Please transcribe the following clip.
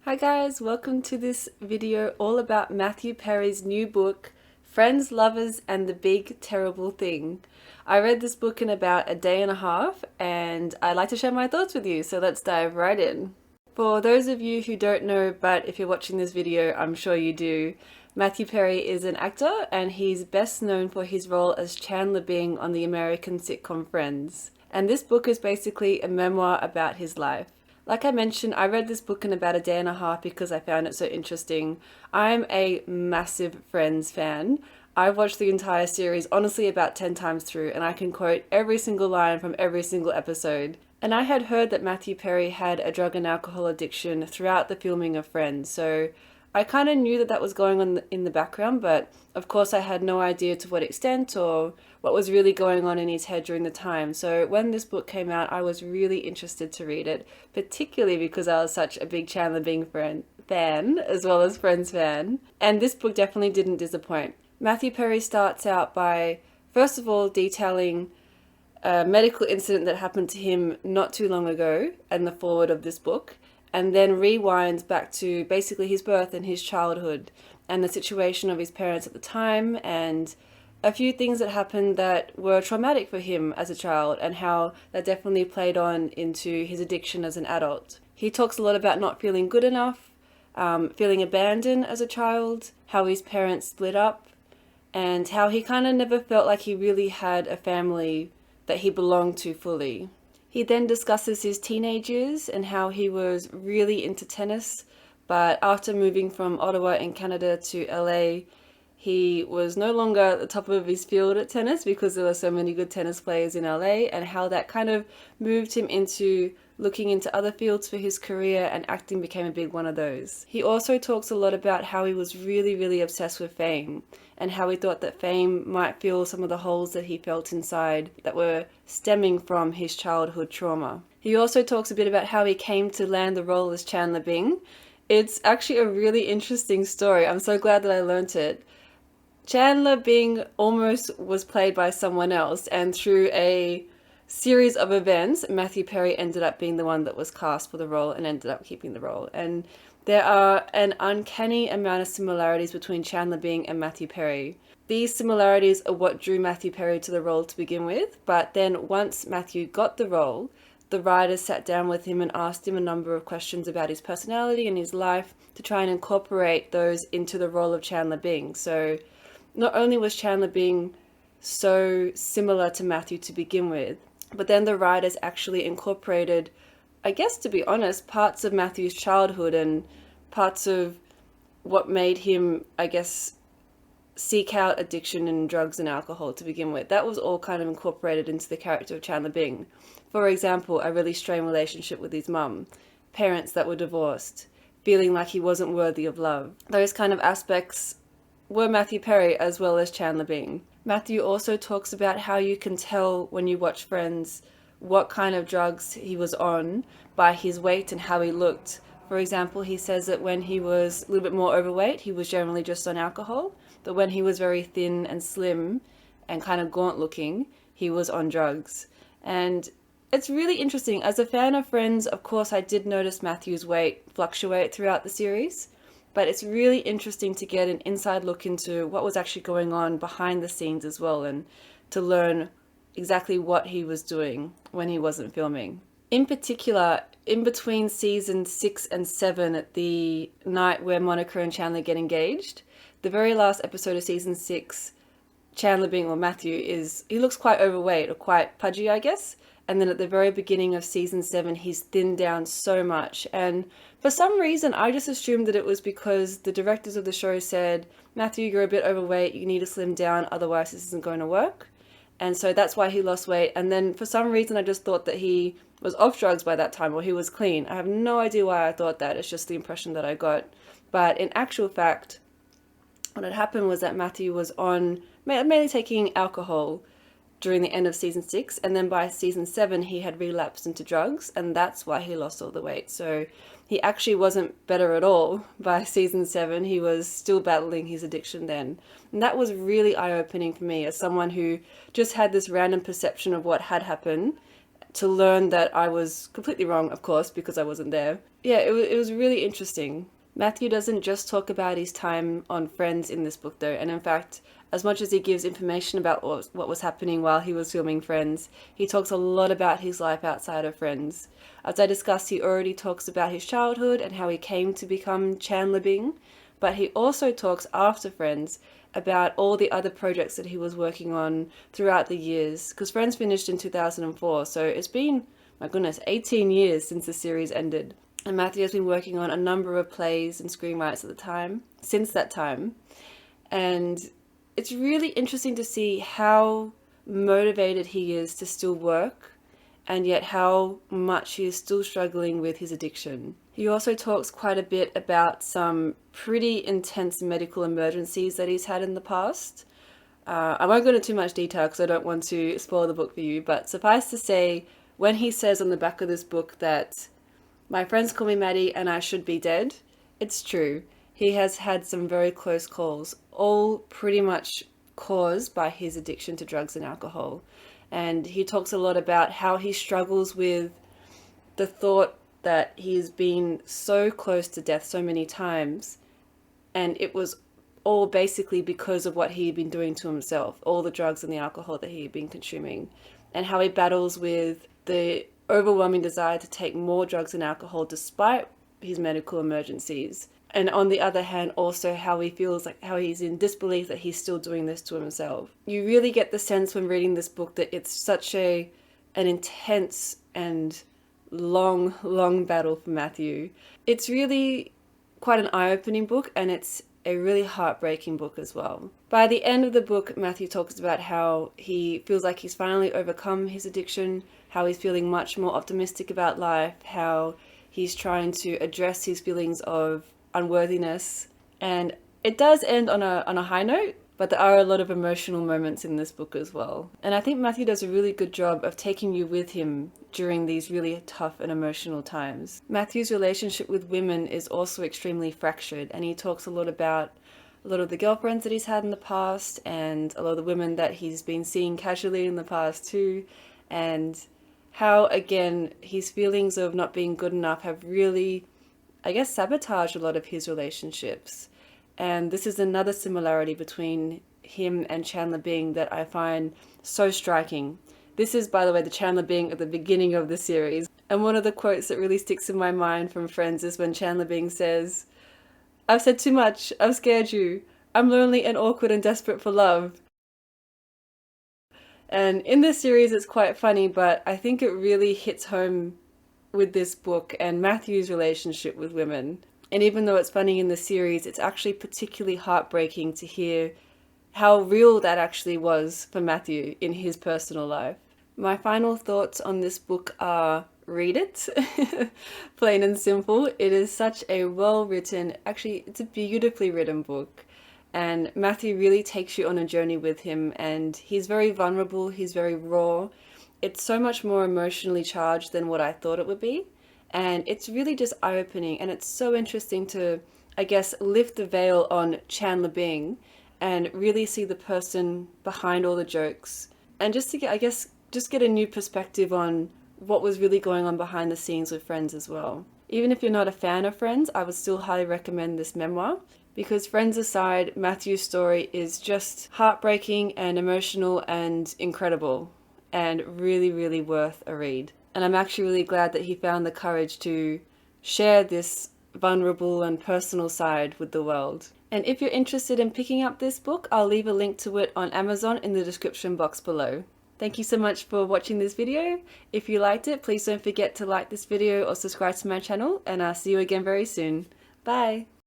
Hi guys, welcome to this video all about Matthew Perry's new book, Friends, Lovers and the Big Terrible Thing. I read this book in about a day and a half and I'd like to share my thoughts with you, so let's dive right in. For those of you who don't know, but if you're watching this video, I'm sure you do, Matthew Perry is an actor and he's best known for his role as Chandler Bing on the American sitcom Friends. And this book is basically a memoir about his life. Like I mentioned, I read this book in about a day and a half because I found it so interesting. I'm a massive Friends fan. I've watched the entire series honestly about 10 times through, and I can quote every single line from every single episode. And I had heard that Matthew Perry had a drug and alcohol addiction throughout the filming of Friends, so I kind of knew that that was going on in the background, but of course I had no idea to what extent or what was really going on in his head during the time. So when this book came out, I was really interested to read it, particularly because I was such a big Chandler Bing fan as well as Friends fan. And this book definitely didn't disappoint. Matthew Perry starts out by, first of all, detailing a medical incident that happened to him not too long ago in the foreword of this book, and then rewinds back to basically his birth and his childhood and the situation of his parents at the time and a few things that happened that were traumatic for him as a child and how that definitely played on into his addiction as an adult. He talks a lot about not feeling good enough, feeling abandoned as a child, how his parents split up, and how he kind of never felt like he really had a family that he belonged to fully. He then discusses his teenage years and how he was really into tennis, but after moving from Ottawa in Canada to LA, he was no longer at the top of his field at tennis because there were so many good tennis players in LA, and how that kind of moved him into looking into other fields for his career, and acting became a big one of those. He also talks a lot about how he was really obsessed with fame and how he thought that fame might fill some of the holes that he felt inside that were stemming from his childhood trauma. He also talks a bit about how he came to land the role as Chandler Bing. It's actually a really interesting story. I'm so glad that I learnt it. Chandler Bing almost was played by someone else, and through a series of events, Matthew Perry ended up being the one that was cast for the role and ended up keeping the role. And there are an uncanny amount of similarities between Chandler Bing and Matthew Perry. These similarities are what drew Matthew Perry to the role to begin with, but then once Matthew got the role, the writers sat down with him and asked him a number of questions about his personality and his life to try and incorporate those into the role of Chandler Bing. So not only was Chandler Bing so similar to Matthew to begin with, but then the writers actually incorporated, I guess to be honest, parts of Matthew's childhood and parts of what made him, I guess, seek out addiction and drugs and alcohol to begin with. That was all kind of incorporated into the character of Chandler Bing. For example, a really strained relationship with his mum, parents that were divorced, feeling like he wasn't worthy of love. Those kind of aspects were Matthew Perry as well as Chandler Bing. Matthew also talks about how you can tell when you watch Friends what kind of drugs he was on by his weight and how he looked. For example, he says that when he was a little bit more overweight, he was generally just on alcohol, but when he was very thin and slim and kind of gaunt looking, he was on drugs. And it's really interesting. As a fan of Friends, of course, I did notice Matthew's weight fluctuate throughout the series, but it's really interesting to get an inside look into what was actually going on behind the scenes as well, and to learn exactly what he was doing when he wasn't filming. In particular, in between season 6 and 7, at the night where Monica and Chandler get engaged, the very last episode of season 6, Chandler Bing, or Matthew, he looks quite overweight or quite pudgy, I guess. And then at the very beginning of season 7, he's thinned down so much. And for some reason, I just assumed that it was because the directors of the show said, Matthew, you're a bit overweight, you need to slim down, otherwise this isn't going to work. And so that's why he lost weight. And then for some reason, I just thought that he was off drugs by that time, or he was clean. I have no idea why I thought that. It's just the impression that I got. But in actual fact, what had happened was that Matthew was on mainly taking alcohol during the end of season 6, and then by season 7 he had relapsed into drugs, and that's why he lost all the weight. So he actually wasn't better at all by season 7. He was still battling his addiction then, and that was really eye-opening for me as someone who just had this random perception of what had happened to learn that I was completely wrong, of course, because I wasn't there. Yeah, it was really interesting. Matthew doesn't just talk about his time on Friends in this book though, and in fact, as much as he gives information about what was happening while he was filming Friends, he talks a lot about his life outside of Friends. As I discussed, he already talks about his childhood and how he came to become Chandler Bing, but he also talks after Friends about all the other projects that he was working on throughout the years, because Friends finished in 2004, so it's been, my goodness, 18 years since the series ended. And Matthew has been working on a number of plays and screenwrites at the time, since that time. And it's really interesting to see how motivated he is to still work, and yet how much he is still struggling with his addiction. He also talks quite a bit about some pretty intense medical emergencies that he's had in the past. I won't go into too much detail because I don't want to spoil the book for you, but suffice to say, when he says on the back of this book that my friends call me Maddie and I should be dead, it's true. He has had some very close calls, all pretty much caused by his addiction to drugs and alcohol. And he talks a lot about how he struggles with the thought that he's been so close to death so many times, and it was all basically because of what he had been doing to himself, all the drugs and the alcohol that he had been consuming, and how he battles with the overwhelming desire to take more drugs and alcohol despite his medical emergencies. And on the other hand, also how he feels like how he's in disbelief that he's still doing this to himself. You really get the sense when reading this book that it's such an intense and long battle for Matthew. It's really quite an eye-opening book, and it's a really heartbreaking book as well. By the end of the book, Matthew talks about how he feels like he's finally overcome his addiction, how he's feeling much more optimistic about life, how he's trying to address his feelings of unworthiness. And it does end on a high note, but there are a lot of emotional moments in this book as well. And I think Matthew does a really good job of taking you with him during these really tough and emotional times. Matthew's relationship with women is also extremely fractured, and he talks a lot about a lot of the girlfriends that he's had in the past and a lot of the women that he's been seeing casually in the past too, and how, again, his feelings of not being good enough have really, I guess, sabotaged a lot of his relationships. And this is another similarity between him and Chandler Bing that I find so striking. This is, by the way, the Chandler Bing at the beginning of the series. And one of the quotes that really sticks in my mind from Friends is when Chandler Bing says, "I've said too much, I've scared you. I'm lonely and awkward and desperate for love." And in this series it's quite funny, but I think it really hits home with this book and Matthew's relationship with women. And even though it's funny in the series, it's actually particularly heartbreaking to hear how real that actually was for Matthew in his personal life. My final thoughts on this book are read it, plain and simple. It is such a well-written, actually it's a beautifully written book. And Matthew really takes you on a journey with him, and he's very vulnerable, he's very raw. It's so much more emotionally charged than what I thought it would be. And it's really just eye-opening, and it's so interesting to, I guess, lift the veil on Chandler Bing and really see the person behind all the jokes. And just to get, I guess, just get a new perspective on what was really going on behind the scenes with Friends as well. Even if you're not a fan of Friends, I would still highly recommend this memoir, because Friends aside, Matthew's story is just heartbreaking and emotional and incredible, and really worth a read. And I'm actually really glad that he found the courage to share this vulnerable and personal side with the world. And if you're interested in picking up this book, I'll leave a link to it on Amazon in the description box below. Thank you so much for watching this video. If you liked it, please don't forget to like this video or subscribe to my channel, and I'll see you again very soon. Bye!